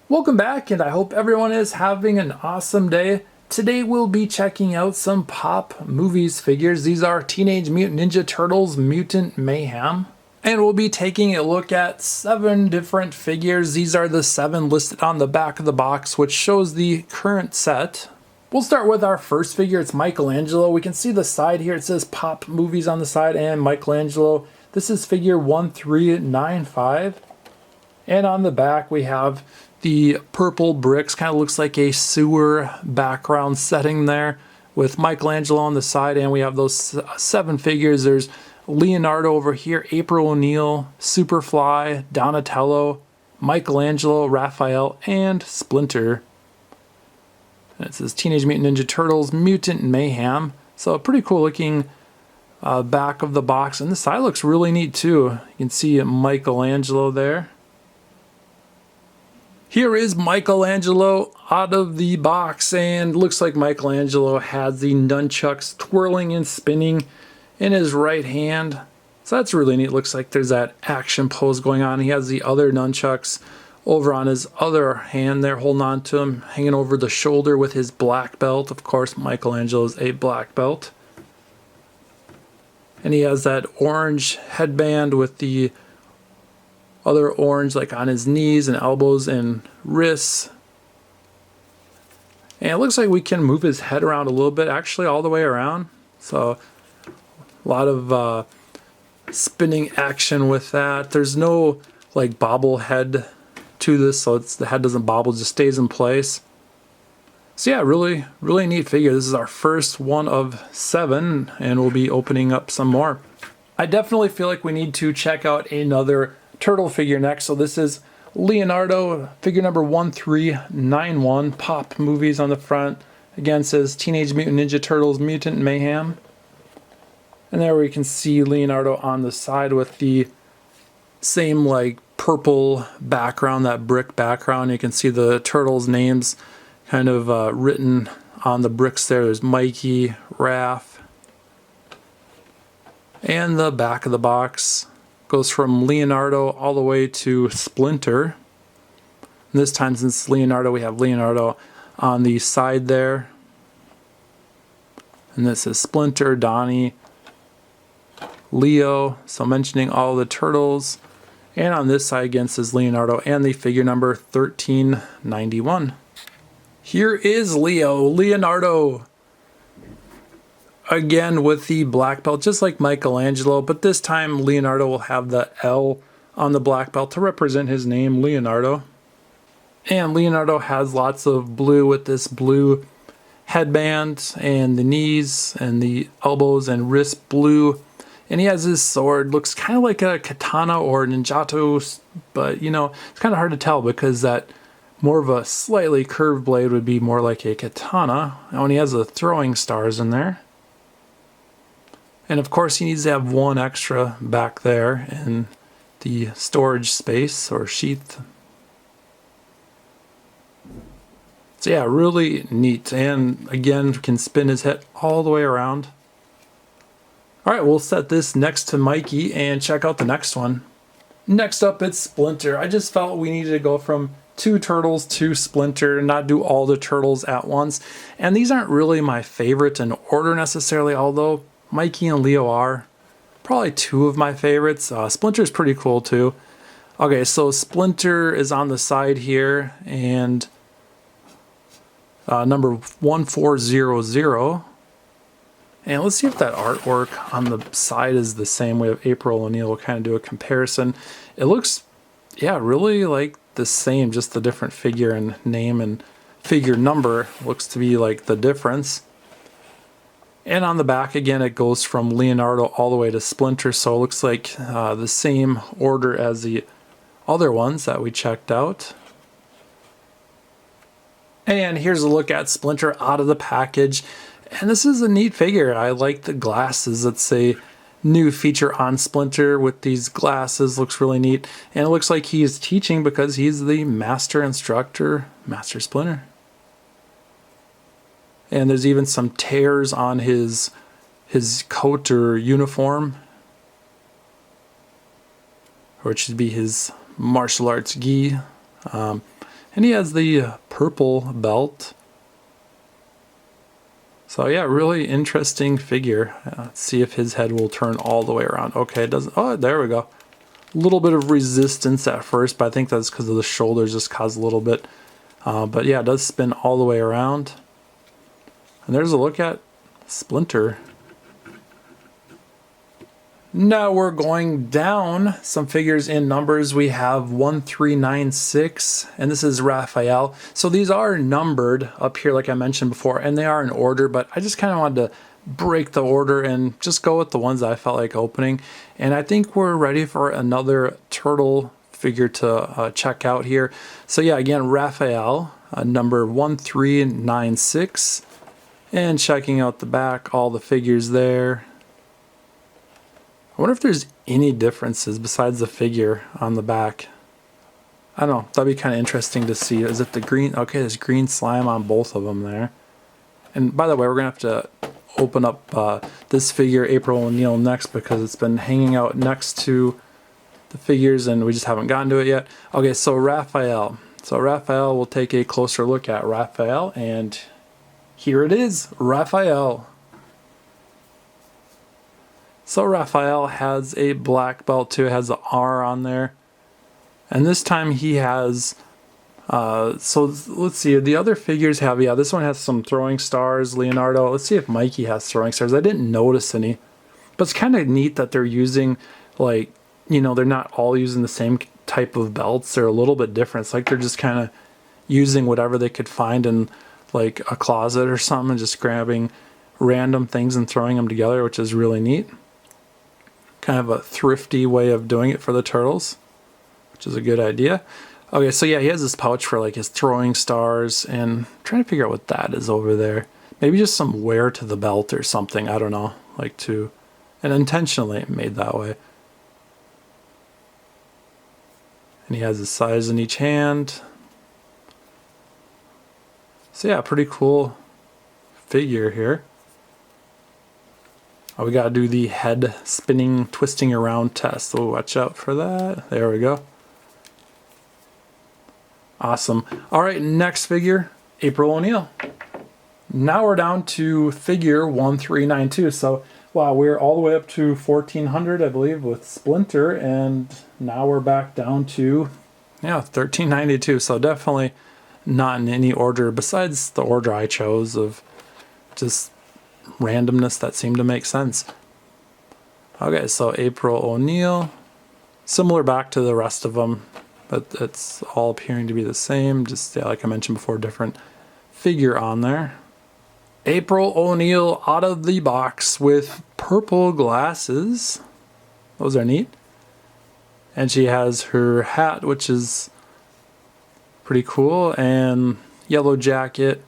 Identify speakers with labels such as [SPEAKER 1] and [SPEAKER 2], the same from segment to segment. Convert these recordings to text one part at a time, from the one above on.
[SPEAKER 1] Welcome back, and I hope everyone is having an awesome day. Today we'll be checking out some Pop Movies figures. These are Teenage Mutant Ninja Turtles Mutant Mayhem. And we'll be taking a look at 7 different figures. These are the 7 listed on the back of the box, which shows the current set. We'll start with our first figure. It's Michelangelo. We can see the side here. It says Pop Movies on the side and Michelangelo. This is figure 1395. And on the back we have the purple bricks. Kind of looks like a sewer background setting there with Michelangelo on the side. And we have those 7 figures. There's Leonardo over here, April O'Neil, Superfly, Donatello, Michelangelo, Raphael, and Splinter. And it says Teenage Mutant Ninja Turtles Mutant Mayhem. So a pretty cool looking back of the box. And the side looks really neat too. You can see Michelangelo there. Here is Michelangelo out of the box, and looks like Michelangelo has the nunchucks twirling and spinning in his right hand. So that's really neat. Looks like there's that action pose going on. He has the other nunchucks over on his other hand there, holding on to him, hanging over the shoulder with his black belt. Of course, Michelangelo is a black belt. And he has that orange headband with the other orange like on his knees and elbows and wrists. And it looks like we can move his head around a little bit, actually all the way around. So a lot of spinning action with that. There's no like bobble head to this, so the head doesn't bobble, just stays in place. So yeah, really neat figure. This is our first one of 7, and we'll be opening up some more. I definitely feel like we need to check out another turtle figure next. So this is Leonardo, figure number 1391, Pop Movies on the front. Again, says Teenage Mutant Ninja Turtles Mutant Mayhem. And there we can see Leonardo on the side with the same like purple background, that brick background. You can see the turtles' names kind of written on the bricks there. There's Mikey, Raph. And the back of the box goes from Leonardo all the way to Splinter. And this time, since Leonardo, we have Leonardo on the side there. And this is Splinter, Donnie, Leo, so mentioning all the turtles. And on this side again says Leonardo and the figure number 1391. Here is Leonardo. Again with the black belt, just like Michelangelo, but this time Leonardo will have the L on the black belt to represent his name, Leonardo. And Leonardo has lots of blue with this blue headband, and the knees and the elbows and wrist blue. And he has his sword, looks kind of like a katana or ninjato, but you know, it's kind of hard to tell because that more of a slightly curved blade would be more like a katana. And he has the throwing stars in there. And of course he needs to have one extra back there in the storage space or sheath. So yeah, really neat. And again, can spin his head all the way around. Alright, we'll set this next to Mikey and check out the next one. Next up, it's Splinter. I just felt we needed to go from 2 turtles to Splinter, not do all the turtles at once. And these aren't really my favorite in order necessarily, although Mikey and Leo are probably 2 of my favorites. Splinter's pretty cool too. Okay, so Splinter is on the side here, and number 1400. And let's see if that artwork on the side is the same. We have April O'Neil. We'll kind of do a comparison. It looks, yeah, really like the same, just the different figure and name and figure number looks to be like the difference. And on the back, again, it goes from Leonardo all the way to Splinter, so it looks like the same order as the other ones that we checked out. And here's a look at Splinter out of the package. And this is a neat figure. I like the glasses. It's a new feature on Splinter with these glasses. Looks really neat. And it looks like he is teaching because he's the master instructor, Master Splinter. And there's even some tears on his coat or uniform, which should be his martial arts gi. And And he has the purple belt. So yeah, really interesting figure. Let's see if his head will turn all the way around. Okay, it doesn't. Oh, there we go. A little bit of resistance at first, but I think that's because of the shoulders just caused a little bit. But yeah, it does spin all the way around. And there's a look at Splinter. Now we're going down some figures in numbers. We have 1396, and this is Raphael. So these are numbered up here, like I mentioned before, and they are in order, but I just kind of wanted to break the order and just go with the ones that I felt like opening. And I think we're ready for another turtle figure to check out here. So yeah, again, Raphael, number 1396, and checking out the back, all the figures there. I wonder if there's any differences besides the figure on the back. I don't know. That'd be kind of interesting to see. Is it the green? Okay, there's green slime on both of them there. And by the way, we're going to have to open up this figure, April ONeil, next because it's been hanging out next to the figures and we just haven't gotten to it yet. Okay, so Raphael. So Raphael, we'll take a closer look at Raphael. And here it is, Raphael. So Raphael has a black belt too, it has the R on there. And this time he has, so let's see, the other figures have, yeah, this one has some throwing stars, Leonardo. Let's see if Mikey has throwing stars. I didn't notice any. But it's kind of neat that they're using, like, you know, they're not all using the same type of belts. They're a little bit different. It's like they're just kind of using whatever they could find in, like, a closet or something and just grabbing random things and throwing them together, which is really neat. Kind of a thrifty way of doing it for the turtles, which is a good idea. Okay, so yeah, he has this pouch for like his throwing stars, and I'm trying to figure out what that is over there. Maybe just some wear to the belt or something, I don't know, like to, and intentionally made that way. And he has his size in each hand. So yeah, pretty cool figure here. Oh, we gotta do the head spinning, twisting around test. So watch out for that. There we go. Awesome. All right, next figure, April ONeil. Now we're down to figure 1392. So wow, we're all the way up to 1400, I believe, with Splinter, and now we're back down to 1392. So definitely not in any order besides the order I chose of just randomness that seemed to make sense. Okay, so April ONeil, similar back to the rest of them, but it's all appearing to be the same. Just like I mentioned before, different figure on there. April ONeil out of the box with purple glasses. Those are neat. And she has her hat, which is pretty cool, and yellow jacket.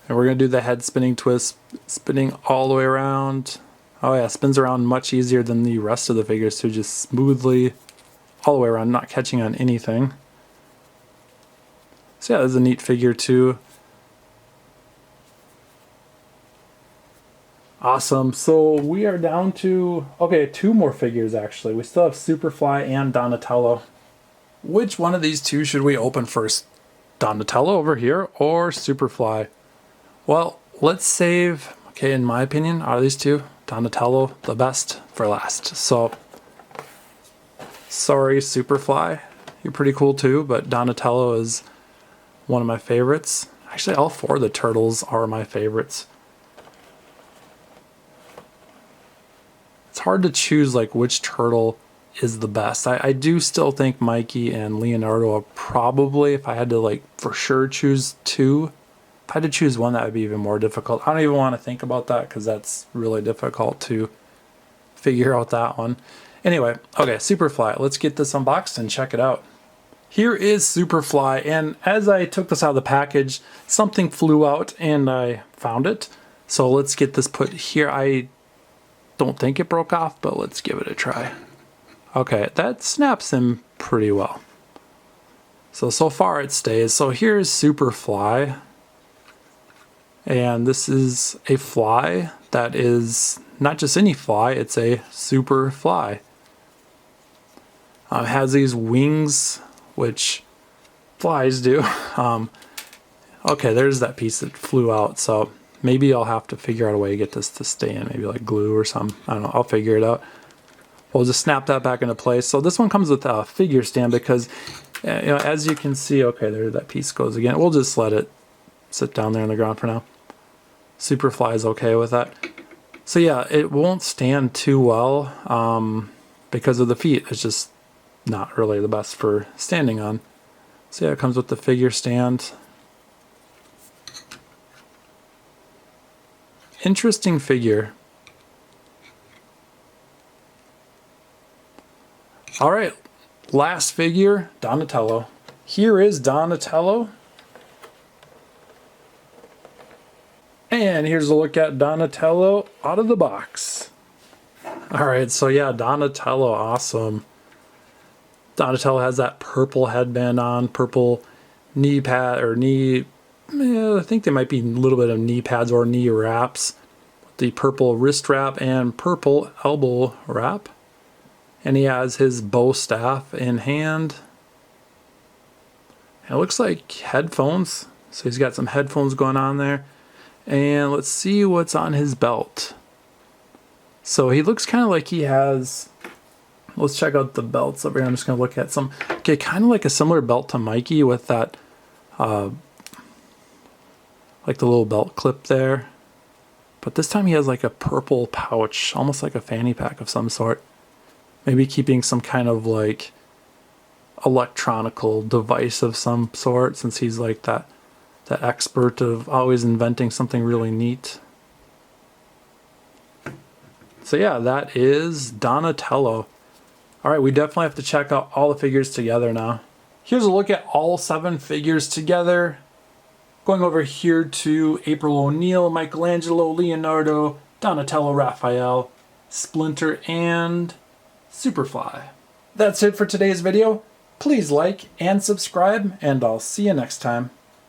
[SPEAKER 1] And we're going to do the head spinning twist, spinning all the way around. Oh yeah, spins around much easier than the rest of the figures too, just smoothly all the way around, not catching on anything. So yeah, this is a neat figure too. Awesome, so we are down to, okay, two more figures actually. We still have Superfly and Donatello. Which one of these two should we open first? Donatello over here or Superfly? Well, let's save, okay, in my opinion, out of these two, Donatello, the best, for last. So, sorry, Superfly. You're pretty cool too, but Donatello is one of my favorites. Actually, all four of the turtles are my favorites. It's hard to choose like which turtle is the best. I do still think Mikey and Leonardo are probably, if I had to like for sure choose two, if I had to choose one, that would be even more difficult. I don't even want to think about that because that's really difficult to figure out that one. Anyway, okay, Superfly. Let's get this unboxed and check it out. Here is Superfly, and as I took this out of the package, something flew out and I found it. So let's get this put here. I don't think it broke off, but let's give it a try. Okay, that snaps in pretty well. So far it stays. So here's Superfly. And this is a fly that is not just any fly, it's a super fly. It has these wings which flies do. Okay, there's that piece that flew out, so maybe I'll have to figure out a way to get this to stay in, maybe like glue or something. I don't know, I'll figure it out. We'll just snap that back into place. So this one comes with a figure stand because, you know, as you can see, okay, there that piece goes again. We'll just let it sit down there on the ground for now. Superfly is okay with that. So yeah, it won't stand too well because of the feet. It's just not really the best for standing on. So yeah, it comes with the figure stand. Interesting figure. All right, last figure, Donatello. Here is Donatello. And here's a look at Donatello out of the box. All right, so yeah, Donatello, awesome. Donatello has that purple headband on, purple knee pad or knee, I think there might be a little bit of knee pads or knee wraps. The purple wrist wrap and purple elbow wrap. And he has his bow staff in hand. It looks like headphones. So he's got some headphones going on there. And let's see what's on his belt. So he looks kind of like he has, let's check out the belts over here. I'm just going to look at some, okay, kind of like a similar belt to Mikey with that, like the little belt clip there. But this time he has like a purple pouch, almost like a fanny pack of some sort. Maybe keeping some kind of like electronical device of some sort, since he's like that expert of always inventing something really neat. So yeah, that is Donatello. All right, we definitely have to check out all the figures together now. Here's a look at all 7 figures together. Going over here to April O'Neil, Michelangelo, Leonardo, Donatello, Raphael, Splinter, and Superfly. That's it for today's video. Please like and subscribe, and I'll see you next time.